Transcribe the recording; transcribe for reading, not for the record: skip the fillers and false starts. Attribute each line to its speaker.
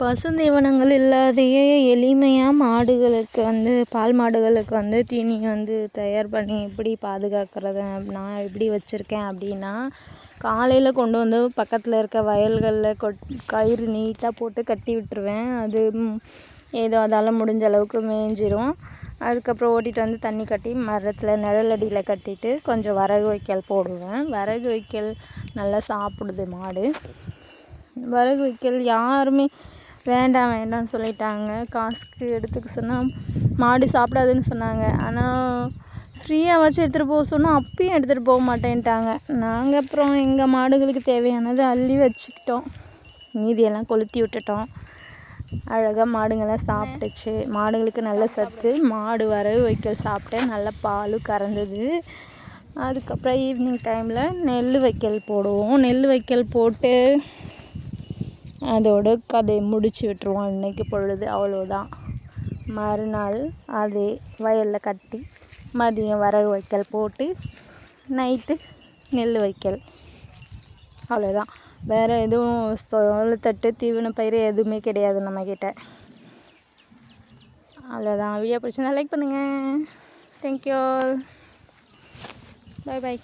Speaker 1: பசுந்தீவனங்கள் இல்லாதையே எளிமையாக மாடுகளுக்கு பால் மாடுகளுக்கு தீனி தயார் பண்ணி எப்படி பாதுகாக்கிறது நான் எப்படி வச்சுருக்கேன் அப்படின்னா, காலையில் கொண்டு பக்கத்தில் இருக்க வயல்களில் கயிறு நீட்டாக போட்டு கட்டி விட்டுருவேன். அது ஏதோ அதால் முடிஞ்ச அளவுக்கு மேய்ஞ்சிரும். அதுக்கப்புறம் ஓட்டிகிட்டு தண்ணி கட்டி மரத்தில் நிழலடியில் கட்டிட்டு கொஞ்சம் வரகு வைக்கல் போடுவேன். வரகு வைக்கல் நல்லா சாப்பிடுது மாடு. வரகு வைக்கல் யாருமே வேண்டாம் வேண்டாம்னு சொல்லிட்டாங்க. காசுக்கு எடுத்துக்க சொன்னால் மாடு சாப்பிடாதுன்னு சொன்னாங்க. ஆனால் ஃப்ரீயாக வச்சு எடுத்துகிட்டு போக சொன்னால் அப்பயும் எடுத்துகிட்டு போக மாட்டேன்ட்டாங்க. நாங்கள் அப்புறம் எங்கள் மாடுகளுக்கு தேவையானதை அள்ளி வச்சுக்கிட்டோம். மீதியெல்லாம் கொளுத்தி விட்டுட்டோம். அழகாக மாடுங்கள்லாம் சாப்பிட்டுச்சு. மாடுகளுக்கு நல்ல சத்து. மாடு வரகு வைக்கல் சாப்பிட்டு நல்ல பால் கறந்தது. அதுக்கப்புறம் ஈவினிங் டைமில் நெல் வைக்கல் போடுவோம். நெல் வைக்கல் போட்டு அதோட கதையை முடிச்சு விட்டுருவோம். அன்னைக்கு பொழுது அவ்வளோதான். மறுநாள் அதே வயலில் கட்டி மதியம் வரகு வைக்கல் போட்டு நைட்டு நெல் வைக்கல். அவ்வளோதான். வேறு எதுவும் சோளத்தட்டு தீவன பயிர் எதுவுமே கிடையாது நம்மக்கிட்ட. அவ்வளோதான். வீடியோ பிடிச்சிருந்தா லைக் பண்ணுங்கள். தேங்க்யூ. பாய் பாய்.